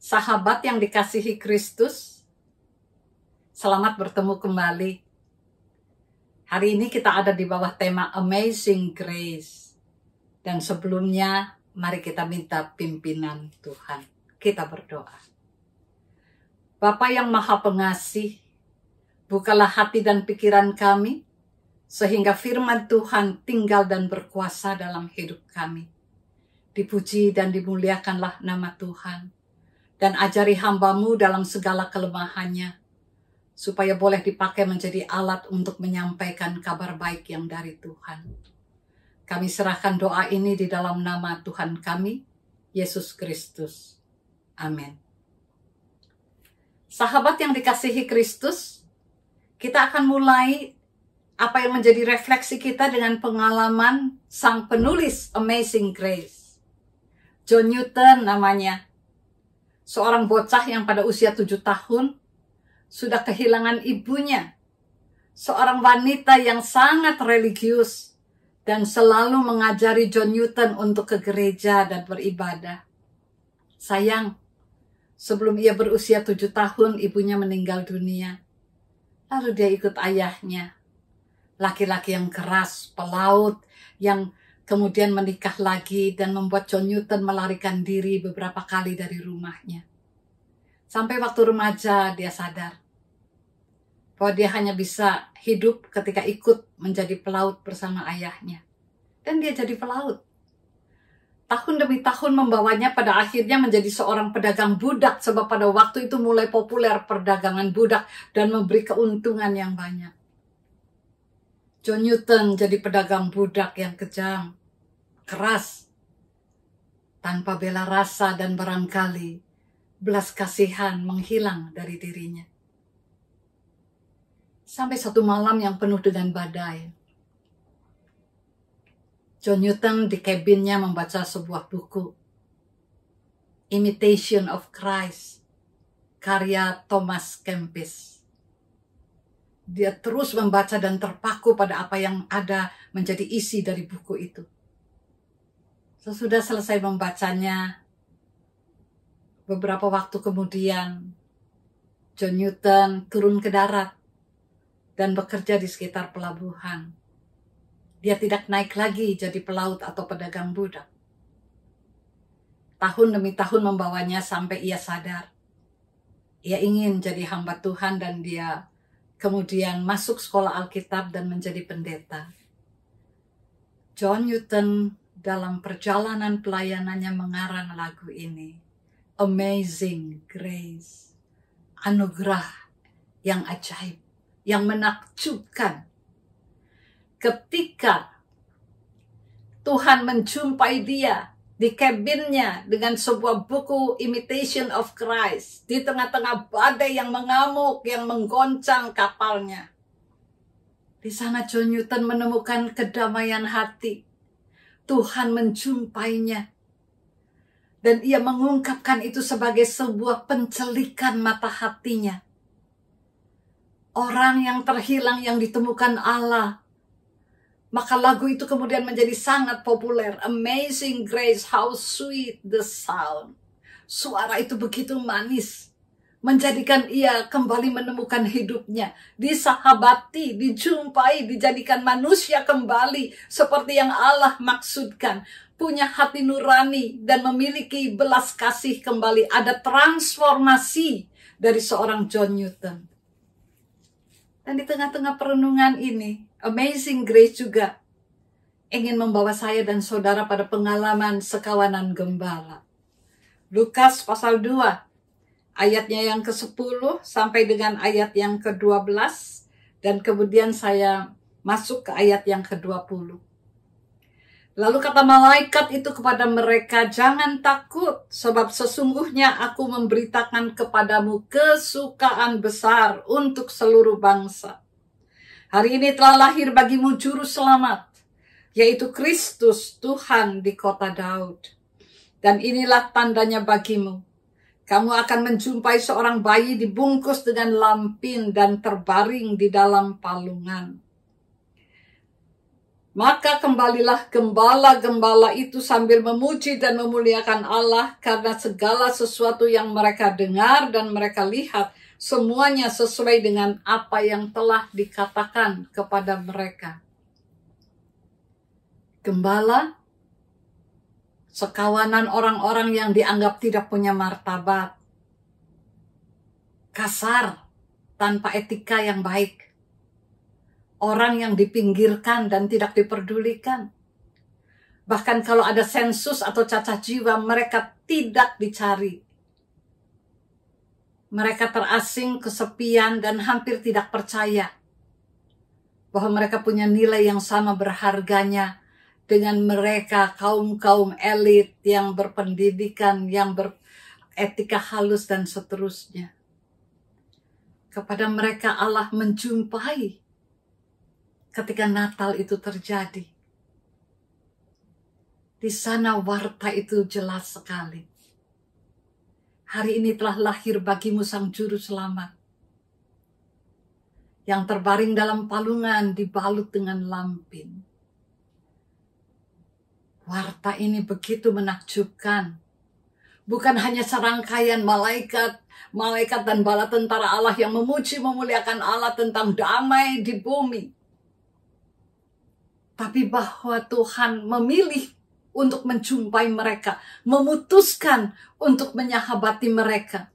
Sahabat yang dikasihi Kristus, selamat bertemu kembali. Hari ini kita ada di bawah tema Amazing Grace. Dan sebelumnya, mari kita minta pimpinan Tuhan. Kita berdoa. Bapa yang Maha Pengasih, bukalah hati dan pikiran kami, sehingga firman Tuhan tinggal dan berkuasa dalam hidup kami. Dipuji dan dimuliakanlah nama Tuhan. Dan ajari hamba-Mu dalam segala kelemahannya, supaya boleh dipakai menjadi alat untuk menyampaikan kabar baik yang dari Tuhan. Kami serahkan doa ini di dalam nama Tuhan kami, Yesus Kristus. Amin. Sahabat yang dikasihi Kristus, kita akan mulai apa yang menjadi refleksi kita dengan pengalaman sang penulis Amazing Grace. John Newton namanya. Seorang bocah yang pada usia 7 tahun sudah kehilangan ibunya. Seorang wanita yang sangat religius dan selalu mengajari John Newton untuk ke gereja dan beribadah. Sayang, sebelum ia berusia 7 tahun ibunya meninggal dunia. Lalu dia ikut ayahnya. Laki-laki yang keras, pelaut, yang kemudian menikah lagi dan membuat John Newton melarikan diri beberapa kali dari rumahnya. Sampai waktu remaja dia sadar bahwa dia hanya bisa hidup ketika ikut menjadi pelaut bersama ayahnya. Dan dia jadi pelaut. Tahun demi tahun membawanya pada akhirnya menjadi seorang pedagang budak, sebab pada waktu itu mulai populer perdagangan budak dan memberi keuntungan yang banyak. John Newton jadi pedagang budak yang kejam, keras, tanpa bela rasa dan barangkali belas kasihan menghilang dari dirinya. Sampai satu malam yang penuh dengan badai, John Newton di kabinnya membaca sebuah buku, Imitation of Christ, karya Thomas Kempis. Dia terus membaca dan terpaku pada apa yang ada menjadi isi dari buku itu. Sesudah selesai membacanya, beberapa waktu kemudian, John Newton turun ke darat dan bekerja di sekitar pelabuhan. Dia tidak naik lagi jadi pelaut atau pedagang budak. Tahun demi tahun membawanya sampai ia sadar. Ia ingin jadi hamba Tuhan dan dia kemudian masuk sekolah Alkitab dan menjadi pendeta. John Newton dalam perjalanan pelayanannya mengarang lagu ini, Amazing Grace, anugerah yang ajaib, yang menakjubkan. Ketika Tuhan menjumpai dia di kabinnya dengan sebuah buku Imitation of Christ, di tengah-tengah badai yang mengamuk, yang menggoncang kapalnya. Di sana John Newton menemukan kedamaian hati. Tuhan menjumpainya. Dan ia mengungkapkan itu sebagai sebuah pencelikan mata hatinya. Orang yang terhilang yang ditemukan Allah. Maka lagu itu kemudian menjadi sangat populer. Amazing Grace, how sweet the sound. Suara itu begitu manis. Menjadikan ia kembali menemukan hidupnya. Disahabati, dijumpai, dijadikan manusia kembali. Seperti yang Allah maksudkan. Punya hati nurani dan memiliki belas kasih kembali. Ada transformasi dari seorang John Newton. Dan di tengah-tengah perenungan ini, Amazing Grace juga ingin membawa saya dan saudara pada pengalaman sekawanan gembala. Lukas pasal 2, ayatnya yang ke-10 sampai dengan ayat yang ke-12. Dan kemudian saya masuk ke ayat yang ke-20. Lalu kata malaikat itu kepada mereka, jangan takut, sebab sesungguhnya aku memberitakan kepadamu kesukaan besar untuk seluruh bangsa. Hari ini telah lahir bagimu juru selamat, yaitu Kristus Tuhan di kota Daud. Dan inilah tandanya bagimu. Kamu akan menjumpai seorang bayi dibungkus dengan lampin dan terbaring di dalam palungan. Maka kembalilah gembala-gembala itu sambil memuji dan memuliakan Allah karena segala sesuatu yang mereka dengar dan mereka lihat, semuanya sesuai dengan apa yang telah dikatakan kepada mereka. Gembala, sekawanan orang-orang yang dianggap tidak punya martabat, kasar, tanpa etika yang baik. Orang yang dipinggirkan dan tidak diperdulikan. Bahkan kalau ada sensus atau cacat jiwa, mereka tidak dicari. Mereka terasing, kesepian, dan hampir tidak percaya bahwa mereka punya nilai yang sama berharganya dengan mereka kaum-kaum elit yang berpendidikan, yang beretika halus, dan seterusnya. Kepada mereka Allah menjumpai ketika Natal itu terjadi. Di sana warta itu jelas sekali. Hari ini telah lahir bagimu Sang Juru Selamat, yang terbaring dalam palungan dibalut dengan lampin. Warta ini begitu menakjubkan. Bukan hanya serangkaian malaikat dan bala tentara Allah yang memuji memuliakan Allah tentang damai di bumi, tapi bahwa Tuhan memilih untuk menjumpai mereka, memutuskan untuk menyahabati mereka,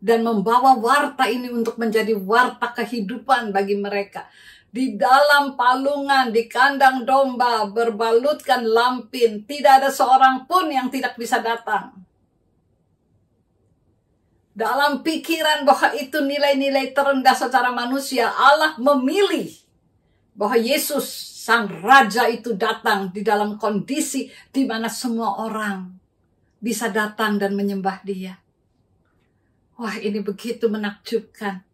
dan membawa warta ini untuk menjadi warta kehidupan bagi mereka. Di dalam palungan, di kandang domba, berbalutkan lampin, tidak ada seorang pun yang tidak bisa datang. Dalam pikiran bahwa itu nilai-nilai terendah secara manusia, Allah memilih bahwa Yesus Sang Raja itu datang di dalam kondisi di mana semua orang bisa datang dan menyembah Dia. Wah, ini begitu menakjubkan.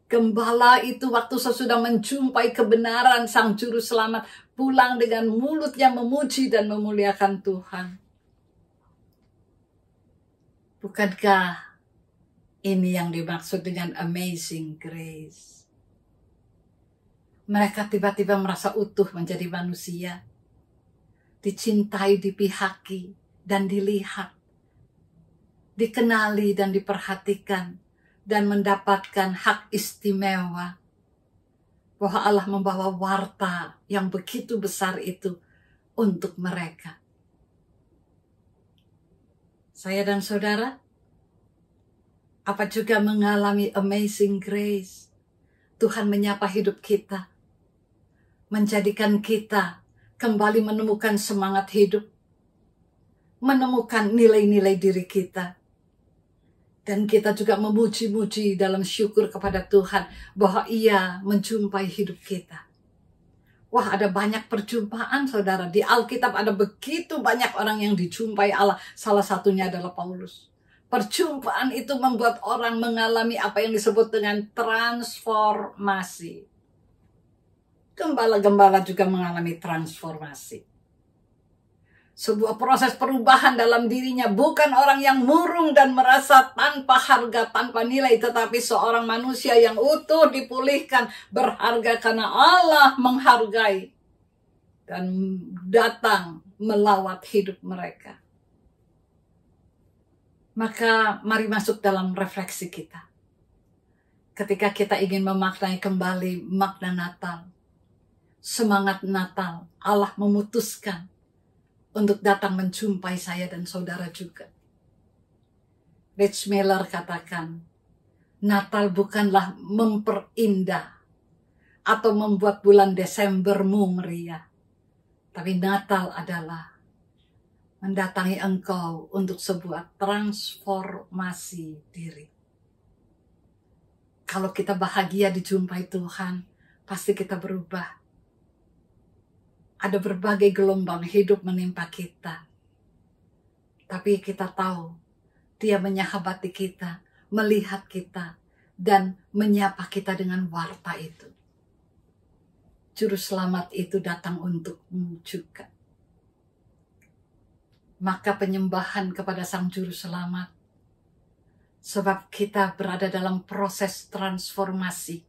Gembala itu waktu sesudah menjumpai kebenaran Sang Juru Selamat, pulang dengan mulut yang memuji dan memuliakan Tuhan. Bukankah ini yang dimaksud dengan amazing grace? Mereka tiba-tiba merasa utuh menjadi manusia, dicintai, dipihaki, dan dilihat, dikenali dan diperhatikan, dan mendapatkan hak istimewa bahwa Allah membawa warta yang begitu besar itu untuk mereka. Saya dan saudara, apa juga mengalami amazing grace? Tuhan menyapa hidup kita, menjadikan kita kembali menemukan semangat hidup, menemukan nilai-nilai diri kita. Dan kita juga memuji-muji dalam syukur kepada Tuhan bahwa Ia menjumpai hidup kita. Wah, ada banyak perjumpaan, saudara. Di Alkitab ada begitu banyak orang yang dijumpai Allah. Salah satunya adalah Paulus. Perjumpaan itu membuat orang mengalami apa yang disebut dengan transformasi. Gembala-gembala juga mengalami transformasi. Sebuah proses perubahan dalam dirinya, bukan orang yang murung dan merasa tanpa harga, tanpa nilai, tetapi seorang manusia yang utuh, dipulihkan, berharga karena Allah menghargai dan datang melawat hidup mereka. Maka mari masuk dalam refleksi kita. Ketika kita ingin memaknai kembali makna Natal, semangat Natal, Allah memutuskan untuk datang menjumpai saya dan saudara juga. Rich Miller katakan, Natal bukanlah memperindah atau membuat bulan Desembermu meriah, tapi Natal adalah mendatangi engkau untuk sebuah transformasi diri. Kalau kita bahagia dijumpai Tuhan, pasti kita berubah. Ada berbagai gelombang hidup menimpa kita. Tapi kita tahu, Dia menyahabati kita, melihat kita, dan menyapa kita dengan warta itu. Juru Selamat itu datang untukmu juga. Maka penyembahan kepada Sang Juru Selamat, sebab kita berada dalam proses transformasi,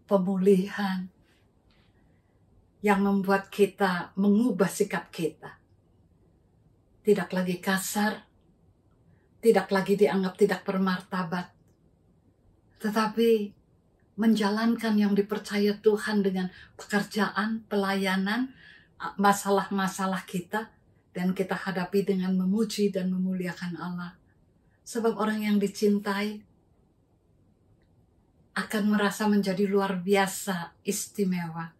pemulihan, yang membuat kita mengubah sikap kita. Tidak lagi kasar, tidak lagi dianggap tidak bermartabat, tetapi menjalankan yang dipercaya Tuhan dengan pekerjaan, pelayanan, masalah-masalah kita, dan kita hadapi dengan memuji dan memuliakan Allah. Sebab orang yang dicintai akan merasa menjadi luar biasa istimewa.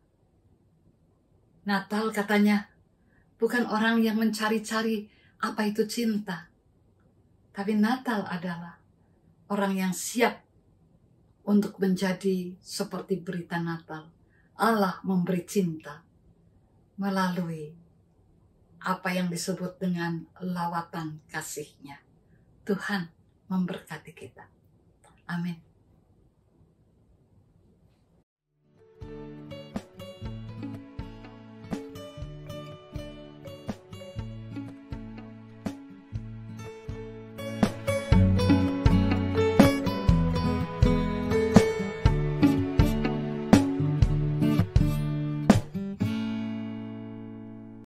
Natal katanya bukan orang yang mencari-cari apa itu cinta, tapi Natal adalah orang yang siap untuk menjadi seperti berita Natal. Allah memberi cinta melalui apa yang disebut dengan lawatan kasih-Nya. Tuhan memberkati kita. Amin.